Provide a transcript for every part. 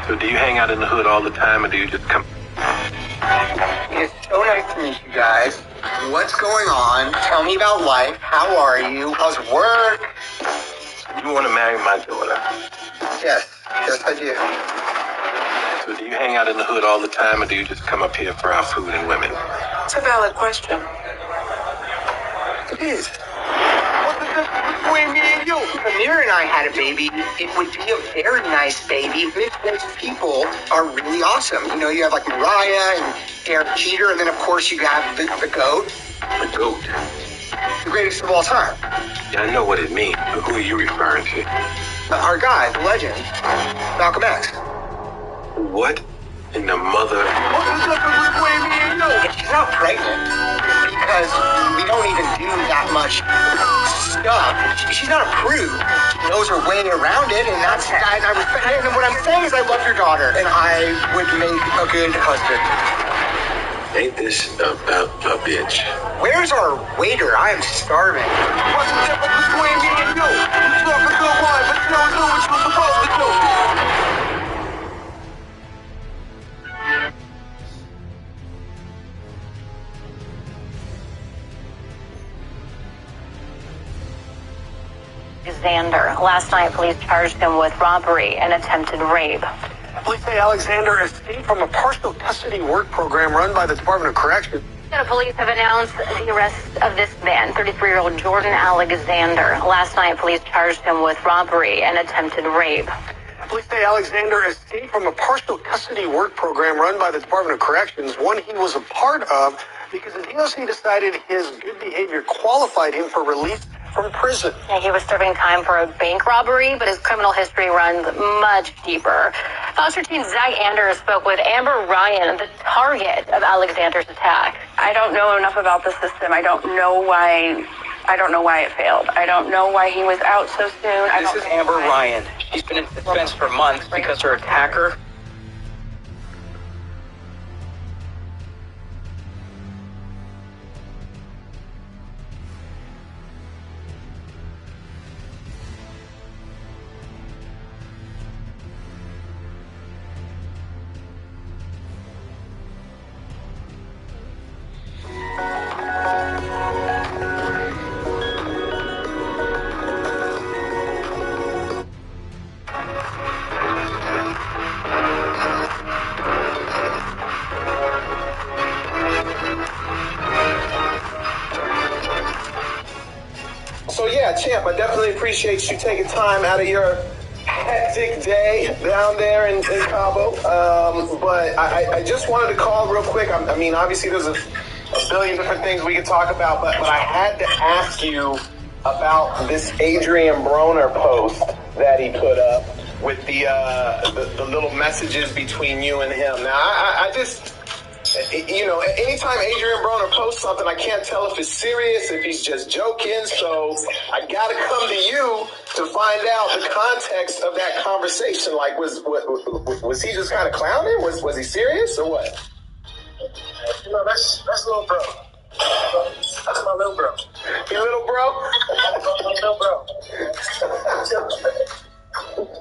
So do you hang out in the hood all the time, or do you just come? It's so nice to meet you guys. What's going on? Tell me about life. How are you? How's work? You want to marry my daughter? Yes, I do. So do you hang out in the hood all the time, or do you just come up here for our food and women? It's a valid question. It is. What's the difference between me and you? If Amir and I had a baby, it would be a very nice baby. Those people are really awesome. You know, you have like Mariah and Derek Jeter, and then of course you have the GOAT. The GOAT? The greatest of all time. Yeah, I know what it means, but who are you referring to? Our guy, the legend, Malcolm X. What in the mother? What's the difference between me and you? If she's not pregnant, because we don't even do that much stuff. She's not a prude. She knows her way around it, and that's I respect it. And what I'm saying is I love your daughter, and I would make a good husband. Ain't this about a bitch? Where's our waiter? I am starving. What's the difference between me and you? You talk a good one, but you don't do what you're supposed to do. Alexander. Last night, police charged him with robbery and attempted rape. Police say Alexander escaped from a partial custody work program run by the Department of Corrections. The police have announced the arrest of this man, 33-year-old Jordan Alexander. Last night, police charged him with robbery and attempted rape. Police say Alexander escaped from a partial custody work program run by the Department of Corrections, one he was a part of because the DOC decided his good behavior qualified him for release from prison. Yeah, he was serving time for a bank robbery, but his criminal history runs much deeper. Foster teen Zach Anders spoke with Amber Ryan, the target of Alexander's attack. I don't know enough about the system. I don't know why it failed. I don't know why he was out so soon. This is Amber Ryan. She's been in suspense for months because her attacker. So yeah, Champ, I definitely appreciate you taking time out of your hectic day down there in Cabo. But I just wanted to call real quick. I mean, obviously there's a billion different things we could talk about, but I had to ask you about this Adrian Broner post that he put up with the little messages between you and him. Now, I just... You know, anytime Adrian Broner posts something, I can't tell if it's serious, if he's just joking. So I got to come to you to find out the context of that conversation. Like, was he just kind of clowning? Was he serious or what? You know, that's little bro. That's my little bro. Your little bro? My little bro.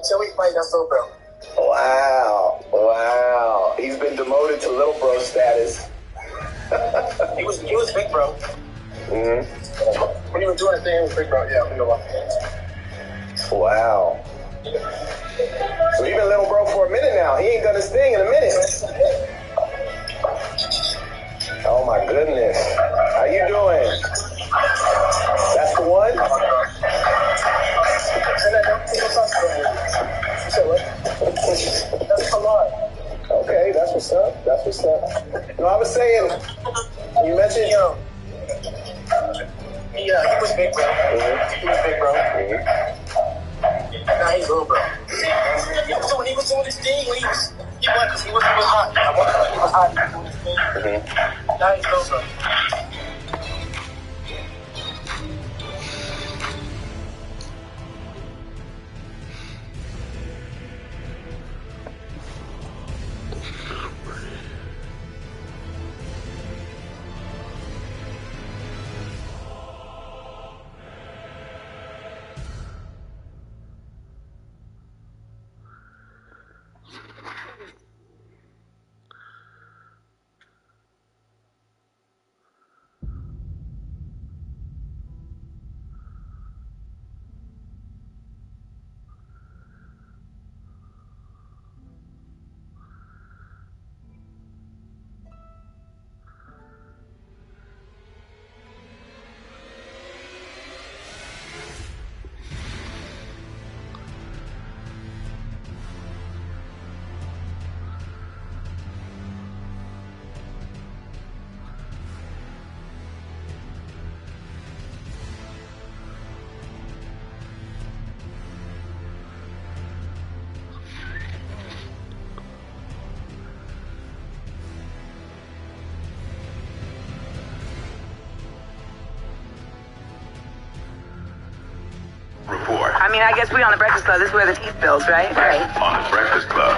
So we fight, that's little bro. Wow. He's been demoted to little bro status. He was big bro. Mm-hmm. When he was doing his thing, he was big bro. Yeah, we know about Wow. So you've been little bro for a minute now. He ain't done his thing in a minute. Oh my goodness. How you doing? That's the one? That's a lot. Okay, that's what's up. No, I was saying, you mentioned... He was big bro. Mm-hmm. He was big bro. Mm-hmm. Now he's little bro. So when he was doing his thing, he was hot. He was hot. He was doing his thing. Mm-hmm. Now he's little bro. mean, I guess we on the Breakfast Club. This is where the tea spills, right? Right. On the Breakfast Club.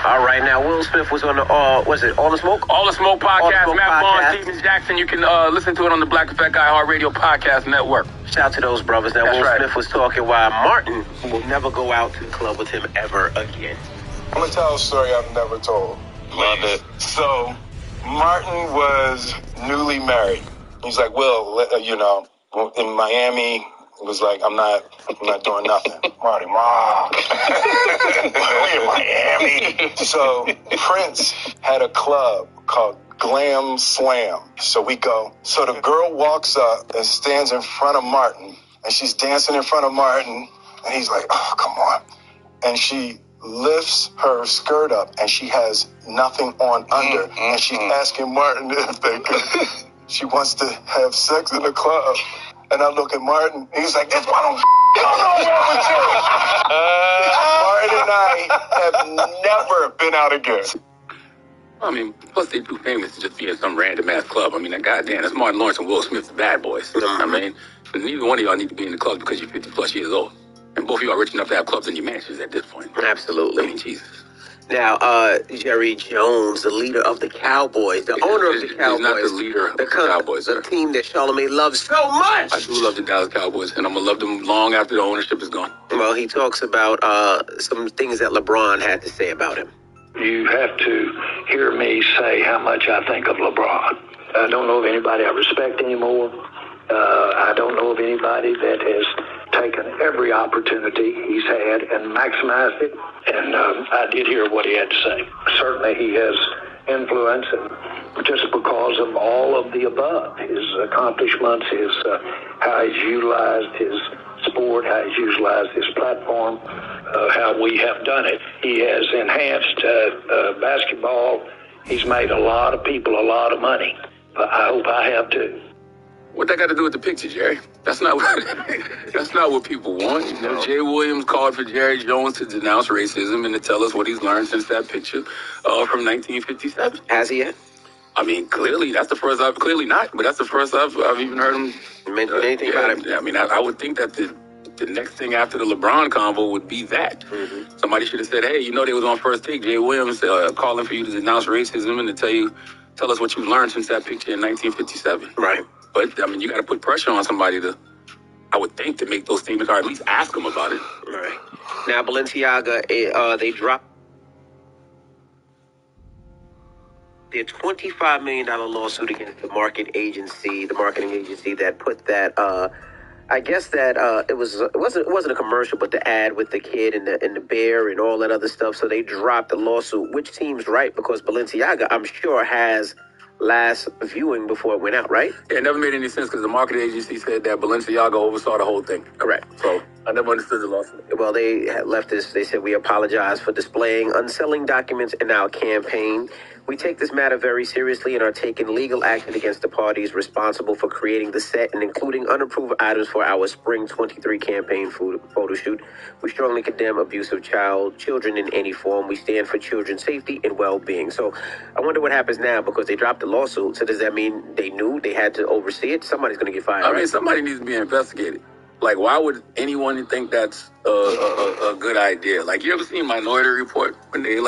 All right, now Will Smith was on the, was it All the Smoke? All the Smoke podcast. All the Smoke Matt podcast. Vaughn, Steven Jackson. You can listen to it on the Black Effect iHeartRadio podcast network. Shout out to those brothers. Now, That's Will right. Smith was talking while Martin will never go out to the club with him ever again. I'm going to tell a story I've never told. Love it. So, Martin was newly married. He's like, Will, you know, in Miami, it was like, I'm not doing nothing. Marty, Mom. We in Miami. So, Prince had a club called Glam Slam. So we go. So the girl walks up and stands in front of Martin, and she's dancing in front of Martin, and he's like, oh, come on. And she lifts her skirt up, and she has nothing on under, and she's asking Martin if they could. She wants to have sex in the club. And I look at Martin, and he's like, this one don't know wrong with you. Martin and I have never been out again. I mean, plus they too famous to just be in some random ass club. I mean, goddamn, that's Martin Lawrence and Will Smith, the bad boys. I mean, neither one of y'all need to be in the club because you're 50 plus years old. And both of y'all are rich enough to have clubs in your mansions at this point. Absolutely. I mean, Jesus. Now, Jerry Jones, the leader of the Cowboys, the owner of the Cowboys. He's not the leader of the Cowboys, the sir. team that Charlamagne loves so much. I do love the Dallas Cowboys, and I'm going to love them long after the ownership is gone. Well, he talks about some things that LeBron had to say about him. You have to hear me say how much I think of LeBron. I don't know of anybody I respect anymore. I don't know of anybody that has taken every opportunity he's had and maximized it. And I did hear what he had to say. Certainly he has influence, and just because of all of the above, his accomplishments, how he's utilized his sport, how he's utilized his platform, how we have done it. He has enhanced basketball. He's made a lot of people a lot of money. I hope I have too. What that got to do with the picture, Jerry? That's not what people want. You know, Jay Williams called for Jerry Jones to denounce racism and to tell us what he's learned since that picture from 1957. Has he yet? I mean, clearly that's the first clearly not, but that's the first I've even heard him mention anything about it. I mean, I would think that the next thing after the LeBron convo would be that. Mm-hmm. Somebody should have said, hey, you know, they was on First Take, Jay Williams calling for you to denounce racism and to tell us what you've learned since that picture in 1957. Right. But, I mean, you got to put pressure on somebody I would think, to make those statements, or at least ask them about it. Right. Now, Balenciaga, they dropped their $25 million lawsuit against the marketing agency that put that, I guess that it wasn't a commercial, but the ad with the kid and the bear and all that other stuff. So they dropped the lawsuit, which seems right because Balenciaga, I'm sure, has last viewing before it went out, right? Yeah, it never made any sense because the marketing agency said that Balenciaga oversaw the whole thing. Correct. So I never understood the lawsuit. Well, they had left this. They said, we apologize for displaying unselling documents in our campaign. We take this matter very seriously and are taking legal action against the parties responsible for creating the set and including unapproved items for our Spring 23 campaign photo shoot. We strongly condemn abuse of children in any form. We stand for children's safety and well-being. So I wonder what happens now because they dropped the lawsuit. So does that mean they knew they had to oversee it? Somebody's going to get fired. I mean, somebody needs to be investigated. Like, why would anyone think that's a good idea? Like, you ever seen Minority Report when they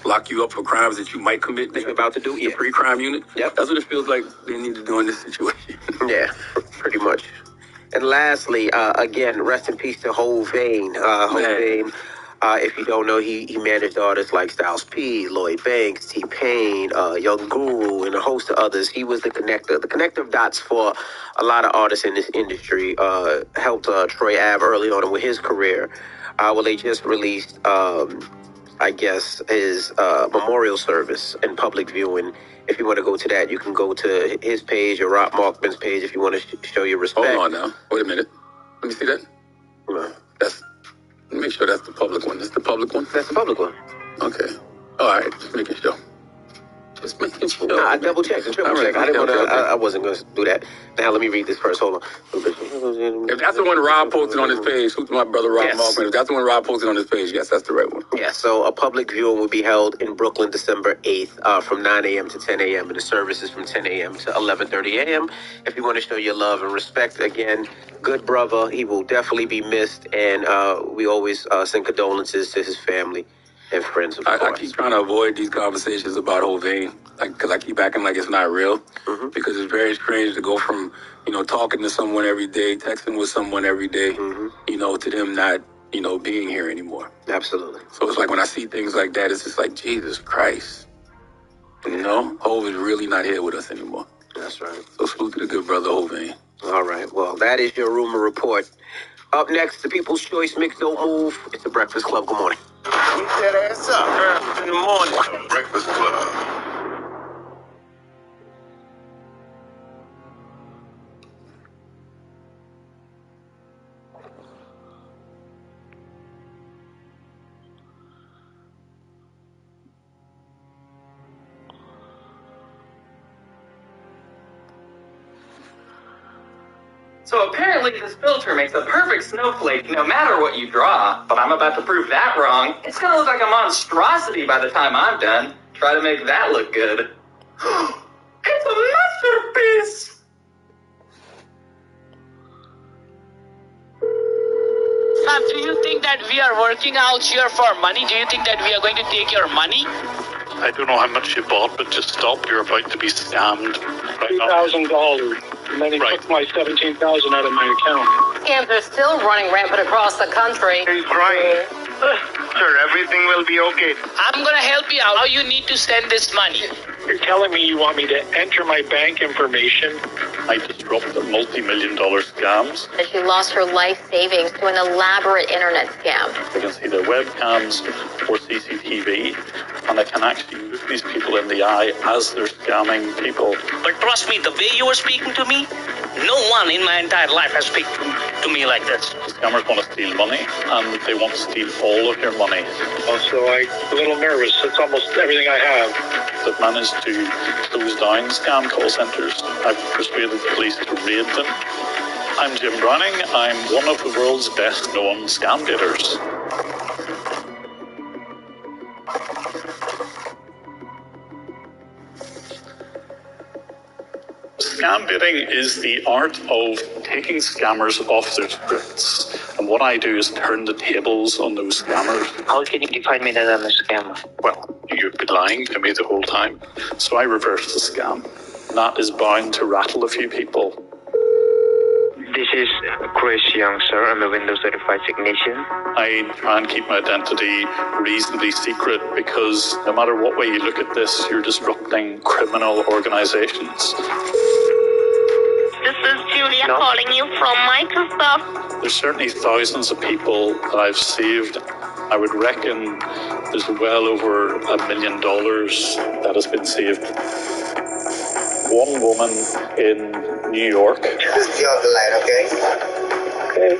lock you up for crimes that you might commit that you're about to do? Yeah. The pre-crime unit? Yep. That's what it feels like they need to do in this situation. Yeah, pretty much. And lastly, again, rest in peace to Hovain. Hovain, if you don't know, he managed artists like Styles P, Lloyd Banks, T-Pain, Young Guru, and a host of others. He was the connector of dots for a lot of artists in this industry. Helped Troy Ave early on with his career. Well, they just released I guess, his memorial service and public viewing. If you want to go to that, you can go to his page or Rob Markman's page if you want to show your respect. Hold on now. Wait a minute. Let me see that. Make sure that's the public one. That's the public one? That's the public one. Okay. All right. Just making sure. Just making sure. Nah, I double checked and triple checked. I didn't want to. I wasn't going to do that. Now let me read this first. Hold on. If that's the one Rob posted on his page, who's my brother Rob Malcolm? If that's the one Rob posted on his page, yes, that's the right one. Yeah, so a public viewing will be held in Brooklyn December 8th from 9 a.m. to 10 a.m. and the service is from 10 a.m. to 11:30 a.m. If you want to show your love and respect, again, good brother, he will definitely be missed, and we always send condolences to his family and friends, of course. I keep trying to avoid these conversations about Hovain, because I keep acting like it's not real, because it's very strange to go from, talking to someone every day, texting with someone every day, to them not, being here anymore. Absolutely. So it's like when I see things like that, it's just like, Jesus Christ. Hov is really not here with us anymore. That's right. So salute to the good brother Hovain. All right. Well, that is your rumor report. Up next, the People's Choice Mix Don't Move. It's the Breakfast Club. Good morning. Keep that ass up. In the morning. Breakfast Club. So apparently this filter makes a perfect snowflake no matter what you draw, but I'm about to prove that wrong. It's gonna look like a monstrosity by the time I'm done. Try to make that look good. It's a masterpiece! Ma'am, do you think that we are working out here for money? Do you think that we are going to take your money? I don't know how much you bought, but just stop. You're about to be scammed. $2,000. And then he took my $17,000 out of my account. Scams are still running rampant across the country. He's crying. Sir, everything will be okay. I'm going to help you out. How you need to send this money? You're telling me you want me to enter my bank information? I disrupt the multi-million-dollar scams. And she lost her life savings to an elaborate internet scam. I can see their webcams or CCTV, and I can actually look these people in the eye as they're scamming people. But trust me, the way you are speaking to me, no one in my entire life has spoken to me like this. The scammers want to steal money, and they want to steal all of your money. Also, I'm a little nervous. It's almost everything I have. They've managed to close down scam call centres. I've persuaded the police to raid them. I'm Jim Browning. I'm one of the world's best known scam dealers. Scam bidding is the art of taking scammers off their scripts. And what I do is turn the tables on those scammers. How can you define me that I'm a scammer? Well, you've been lying to me the whole time. So I reverse the scam. And that is bound to rattle a few people. This is Chris Young, sir. I'm a Windows certified technician. I try and keep my identity reasonably secret because no matter what way you look at this, you're disrupting criminal organizations. This is Julia calling you from Microsoft. There's certainly thousands of people that I've saved. I would reckon there's well over $1 million that has been saved. One woman in New York. Just be on the line, okay? Okay.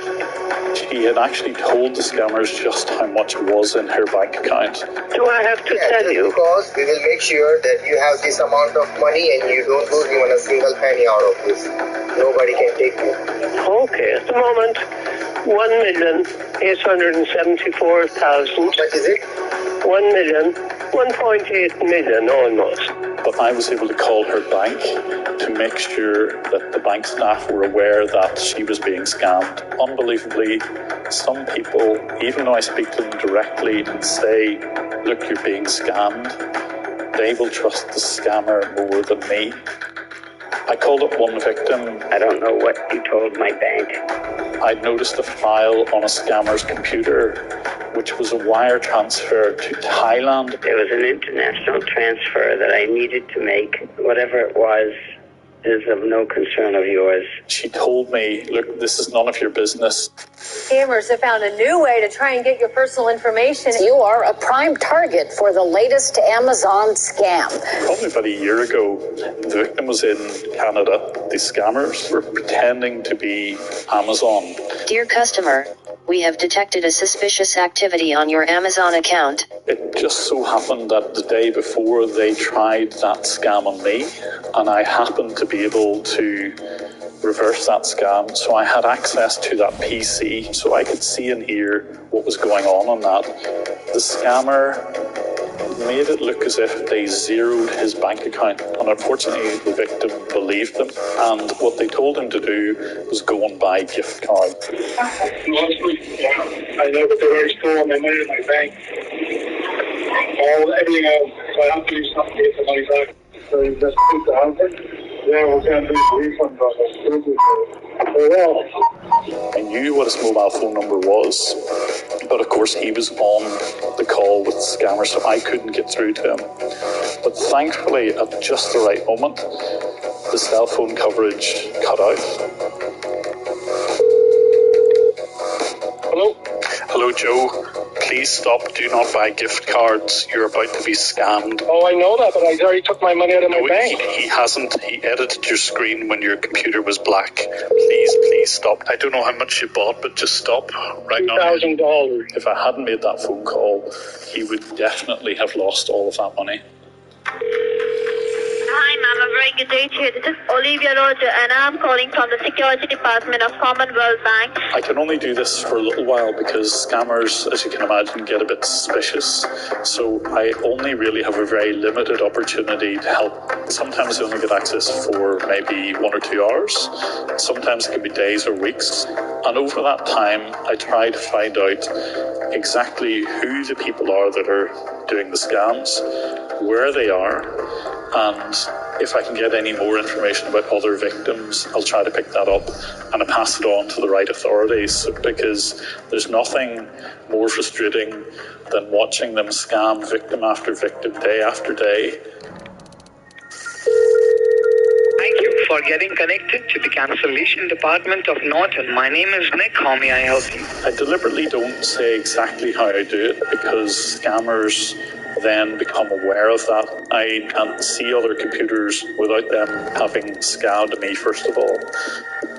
She had actually told the scammers just how much was in her bank account. Do I have to tell you? Because we will make sure that you have this amount of money and you don't lose even a single penny out of this. Nobody can take you. Okay, at the moment, 1,874,000. How much is it? 1.8 million almost. But I was able to call her bank to make sure that the bank staff were aware that she was being scammed. Unbelievably, some people, even though I speak to them directly and say, look, you're being scammed, they will trust the scammer more than me. I called up one victim. I don't know what you told my bank. I'd noticed a file on a scammer's computer, which was a wire transfer to Thailand. There was an international transfer that I needed to make. Whatever it was is of no concern of yours. She told me, look, this is none of your business. Scammers have found a new way to try and get your personal information. You are a prime target for the latest Amazon scam. Probably about a year ago, the victim was in Canada. The scammers were pretending to be Amazon. Dear customer, We have detected a suspicious activity on your Amazon account. It just so happened that the day before they tried that scam on me, and I happened to be able to reverse that scam. So I had access to that PC, so I could see and hear what was going on that. The scammer made it look as if they zeroed his bank account, and unfortunately the victim believed them, and what they told him to do was go and buy gift cards. Honestly, yeah, I know that they've already stolen my money in my bank, everything else, so I have to do something to get the money back. So you just put the answer. Yeah, we're going to do the refund, but I knew what his mobile phone number was, but of course he was on the call with the scammer, so I couldn't get through to him. But thankfully, at just the right moment, the cell phone coverage cut out. Hello? Hello, Joe. Please stop. Do not buy gift cards. You're about to be scammed. Oh, I know that, but I already took my money out of my bank. He hasn't. He edited your screen when your computer was black. Please stop. I don't know how much you bought, but just stop right now. $2,000. If I hadn't made that phone call, he would definitely have lost all of that money. Hi, ma'am. A very good day to you. This is Olivia Roger, and I'm calling from the Security Department of Commonwealth Bank. I can only do this for a little while because scammers, as you can imagine, get a bit suspicious. So I only really have a very limited opportunity to help. Sometimes I only get access for maybe 1 or 2 hours. Sometimes it can be days or weeks. And over that time, I try to find out exactly who the people are that are doing the scams, where they are, and if I can get any more information about other victims, I'll try to pick that up and pass it on to the right authorities, because there's nothing more frustrating than watching them scam victim after victim, day after day. Thank you for getting connected to the cancellation department of Norton. My name is Nick. How may I help you? I deliberately don't say exactly how I do it because scammers then become aware of that. I can't see other computers without them having scammed me, first of all.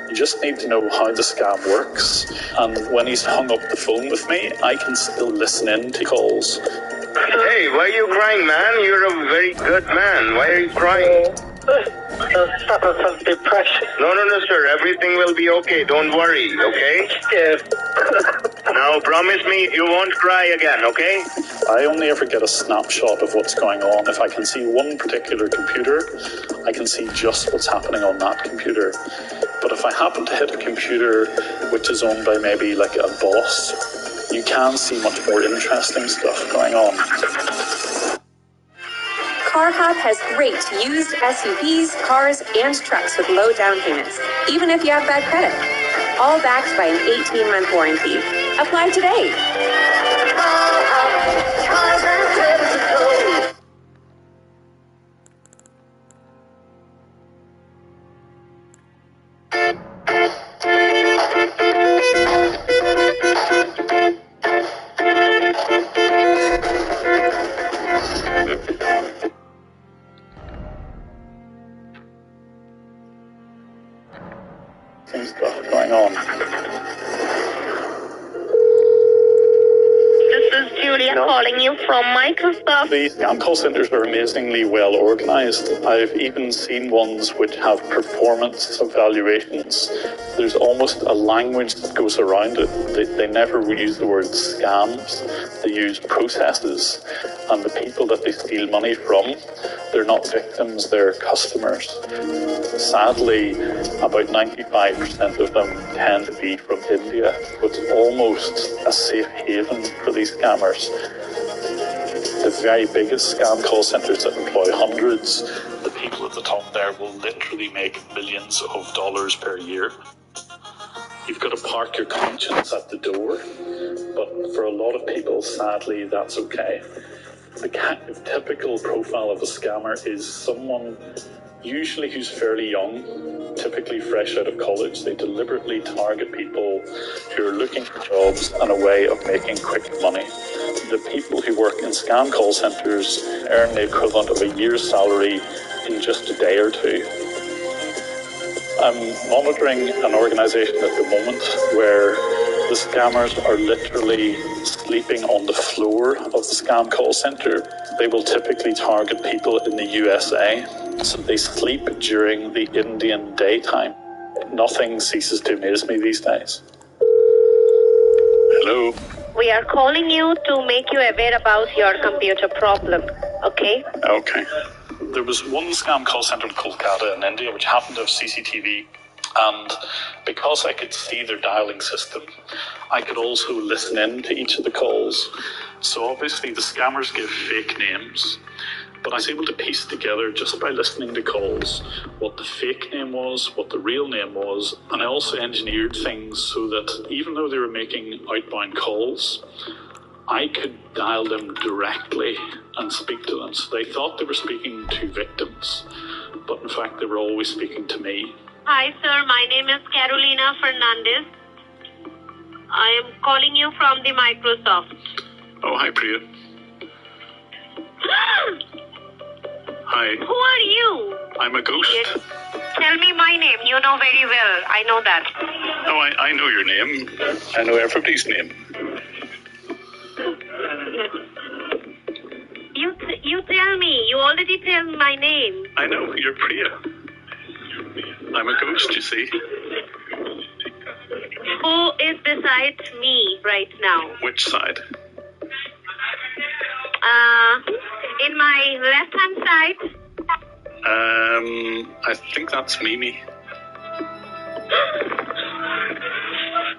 You just need to know how the scam works, and when he's hung up the phone with me, I can still listen in to calls. Hey, why are you crying, man? You're a very good man. Why are you crying? Suffer from depression. No, sir. Everything will be okay. Don't worry, okay? Yes. Now, promise me you won't cry again, okay? I only ever get a snapshot of what's going on. If I can see one particular computer, I can see just what's happening on that computer. But if I happen to hit a computer which is owned by maybe like a boss, you can see much more interesting stuff going on. CarHub has great used SUVs, cars, and trucks with low down payments, even if you have bad credit. All backed by an 18-month warranty. Apply today. Some stuff going on. This is Julia calling you from Microsoft. The scam call centers are amazingly well organized. I've even seen ones which have performance evaluations. There's almost a language that goes around it. They never use the word scams. They use processes. And the people that they steal money from, they're not victims, they're customers. Sadly, about 95% of them tend to be from India. It's almost a safe haven for these scammers. The very biggest scam call centers that employ hundreds, the people at the top there will literally make millions of dollars per year. You've got to park your conscience at the door, but for a lot of people, sadly, that's okay. The kind of typical profile of a scammer is someone usually who's fairly young, typically fresh out of college. They deliberately target people who are looking for jobs and a way of making quick money. The people who work in scam call centers earn the equivalent of a year's salary in just a day or two. I'm monitoring an organisation at the moment where The scammers are literally sleeping on the floor of the scam call center. They will typically target people in the USA, so they sleep during the Indian daytime. Nothing ceases to amaze me these days. Hello? We are calling you to make you aware about your computer problem, okay? Okay. There was one scam call center in Kolkata in India which happened to have CCTV, and because I could see their dialing system, I could also listen in to each of the calls. So obviously the scammers give fake names, but I was able to piece together just by listening to calls what the fake name was, what the real name was, and I also engineered things so that even though they were making outbound calls, I could dial them directly and speak to them. So they thought they were speaking to victims, but in fact they were always speaking to me. Hi, sir. My name is Carolina Fernandez. I am calling you from the Microsoft. Oh, hi, Priya. Hi. Who are you? I'm a ghost. Yes. Tell me my name. You know very well. I know that. No, I know your name. I know everybody's name. You tell me. You already tell me my name. I know, you're Priya. I'm a ghost, you see. Who is beside me right now? Which side? In my left-hand side. I think that's Mimi.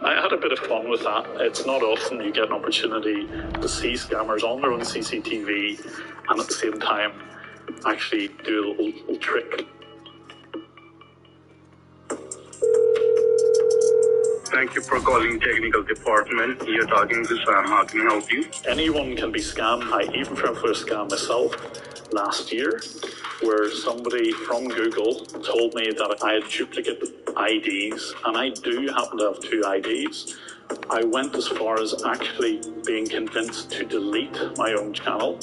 I had a bit of fun with that. It's not often you get an opportunity to see scammers on their own CCTV and at the same time actually do a little trick. Thank you for calling technical department. You're talking to Sam. How can I help you? Anyone can be scammed. I even fell for a scam myself last year where somebody from Google told me that I had duplicate IDs, and I do happen to have 2 IDs. I went as far as actually being convinced to delete my own channel,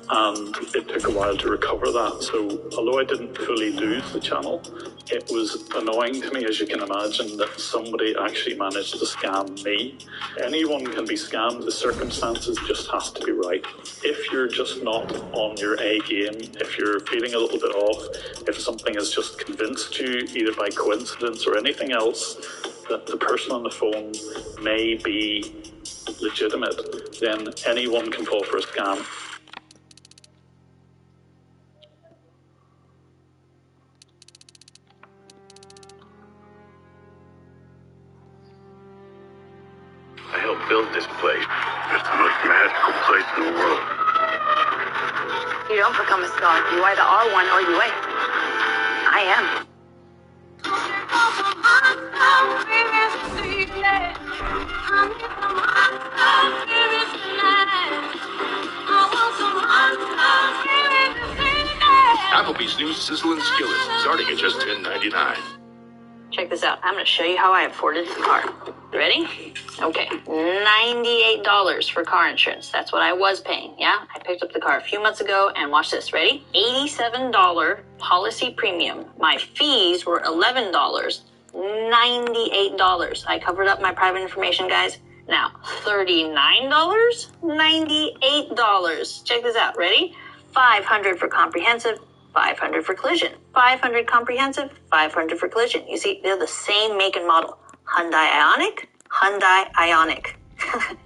and it took a while to recover that. So although I didn't fully lose the channel, it was annoying to me, as you can imagine, that somebody actually managed to scam me. Anyone can be scammed. The circumstances just has to be right. If you're just not on your A game, if you're feeling a little bit off, if something has just convinced you, either by coincidence or anything else, that the person on the phone may be legitimate, then anyone can fall for a scam. I helped build this place. It's the most magical place in the world. You don't become a star. You either are one or you ain't. I am. Applebee's new sizzling skillet, starting at just $10.99. Check this out. I'm going to show you how I afforded the car. Ready? Okay. $98 for car insurance. That's what I was paying, yeah? I picked up the car a few months ago, and watch this. Ready? $87 policy premium. My fees were $11. $98. I covered up my private information, guys. Now, $39? $98. Check this out. Ready? $500 for comprehensive. $500 for collision, $500 comprehensive, $500 for collision. You see, they're the same make and model. Hyundai Ioniq.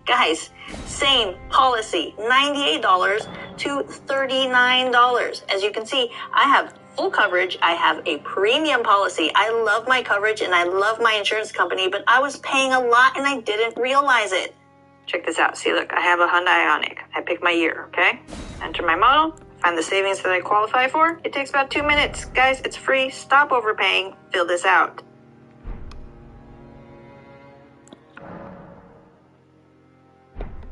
Guys, same policy, $98 to $39. As you can see, I have full coverage. I have a premium policy. I love my coverage and I love my insurance company, but I was paying a lot and I didn't realize it. Check this out. See, look, I have a Hyundai Ioniq. I pick my year, okay? Enter my model. Find the savings that I qualify for. It takes about 2 minutes. Guys, it's free. Stop overpaying. Fill this out.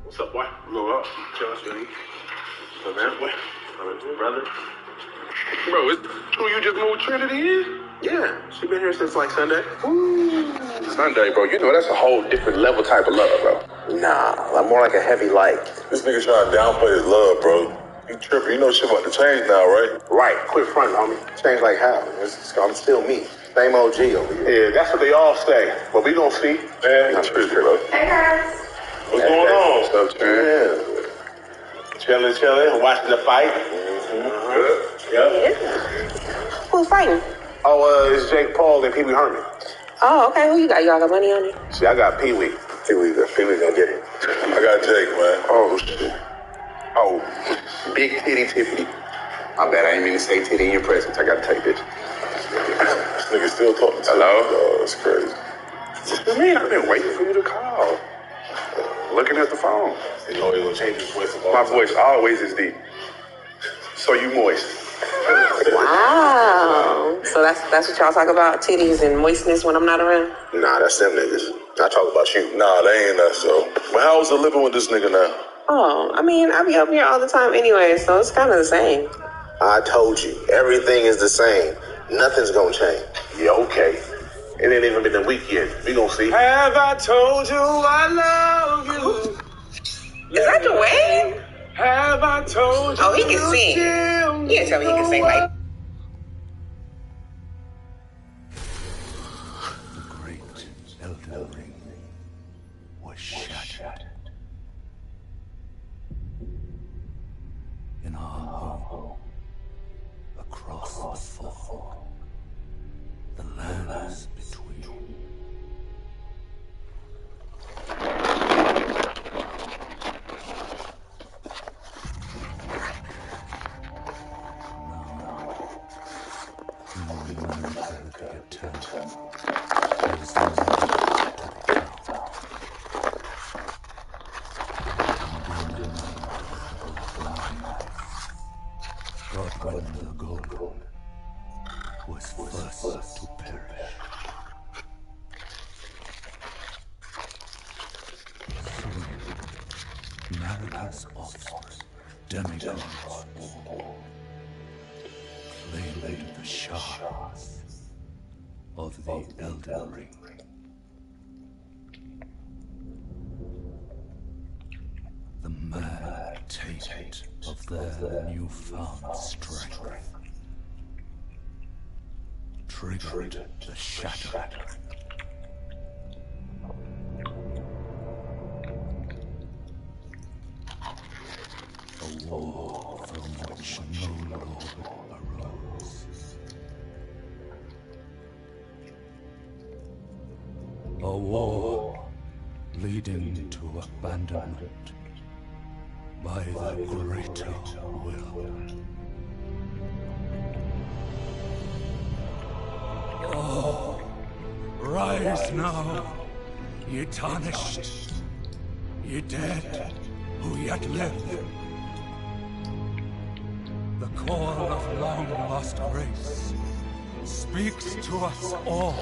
What's up, boy? Blow up. Tell us, Johnny. What's up, man? Boy. Brother. Bro, who you just moved Trinity in? Yeah, she been here since like Sunday. Ooh. Sunday, bro. You know that's a whole different level type of love, bro. Nah, I'm more like a heavy light. This nigga trying to downplay his love, bro. You tripping. You know shit about to change now, right? Right. Quit fronting, homie. Change like how? I'm still me. Same OG over here. Yeah, that's what they all say. But we gonna see. Man, I'm pretty sure. Hey guys. What's going on? What's up, man? Chilling, watching the fight. Good. Yep. Who's fighting? Oh, it's Jake Paul and Pee Wee Herman. Oh, okay. Who you got? Y'all got money on you? See, I got Pee Wee. Pee Wee gonna get it. I got Jake, man. Oh, shit. Oh, big titty Tiffany. My bad, I didn't mean to say titty in your presence. I gotta take this. This nigga still talking to Hello? me. Oh, that's crazy. Man, I've been waiting for you to call. Looking at the phone. You know, it'll change his voice. My voice always is deep. So you moist. Wow. So that's what y'all talk about, titties and moistness when I'm not around? Nah, that's them niggas. I talk about you. Nah, they ain't that so. But how's the living with this nigga now? Oh, I mean, I be up here all the time anyway, so it's kind of the same. I told you, everything is the same. Nothing's gonna change. Yeah, okay. It ain't even been a week yet. We gonna see. Have I told you I love you? Is that the way? Have I told you? Oh, he can sing. You can't tell me he can sing like. The great Elden Ring was shattered. In our home, across the fog, the lands between. Godwin the Golden was first to perish. Soon, Naraka's offspring, demigods born, claimed the shards of the Elden Ring. The mad taint of their newfound strength triggered the shattering. A war from which no lord arose. A war leading to abandonment by the greater will. Oh, rise now, ye tarnished, ye dead who yet live. The call of long-lost grace speaks to us all.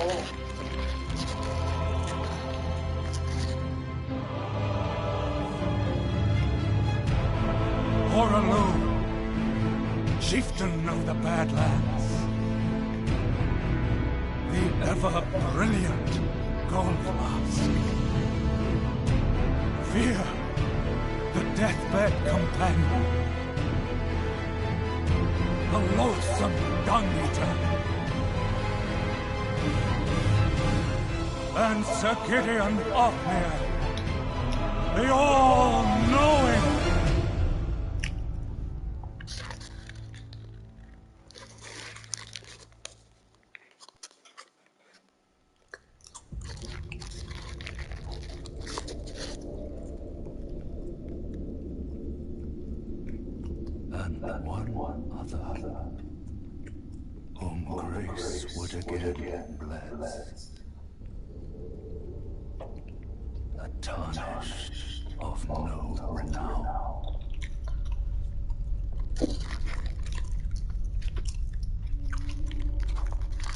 Horalu, chieftain of the Badlands, the ever-brilliant Goldmask. Fear, the deathbed companion, the loathsome dung-eater, and Sir Gideon Othmere, the all-knowing. And one other, whom grace would again bless, a tarnished of no renown.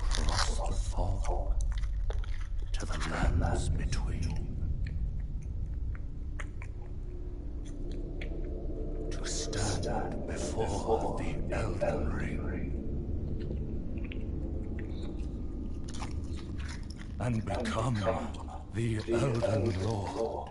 Cross the fog to the lands between, to stand before the Elden Ring and become the Elden Lord.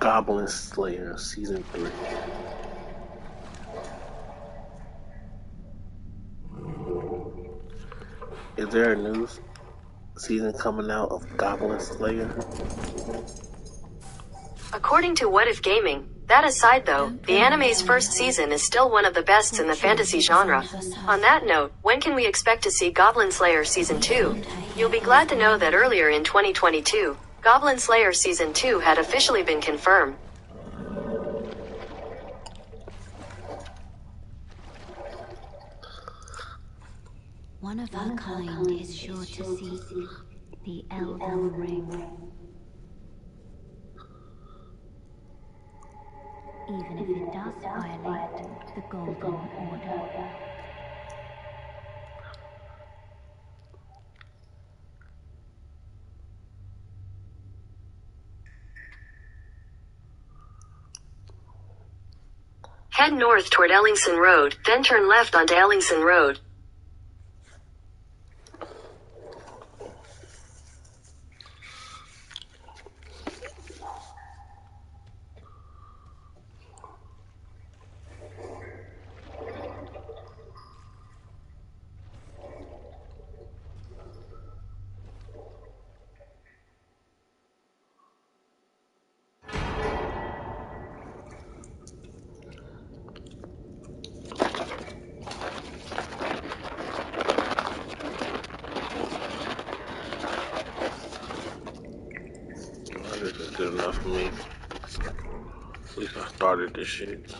Goblin Slayer Season 3. Is there a new season coming out of Goblin Slayer? According to What If Gaming, that aside though, the anime's first season is still one of the best in the fantasy genre. On that note, when can we expect to see Goblin Slayer Season 2? You'll be glad to know that earlier in 2022, Goblin Slayer Season 2 had officially been confirmed. One of our kind is sure to see the Elden Ring. Even if it does violate the Golden Order. Head north toward Ellingson Road, then turn left onto Ellingson Road. good enough for me. At least I started this shit.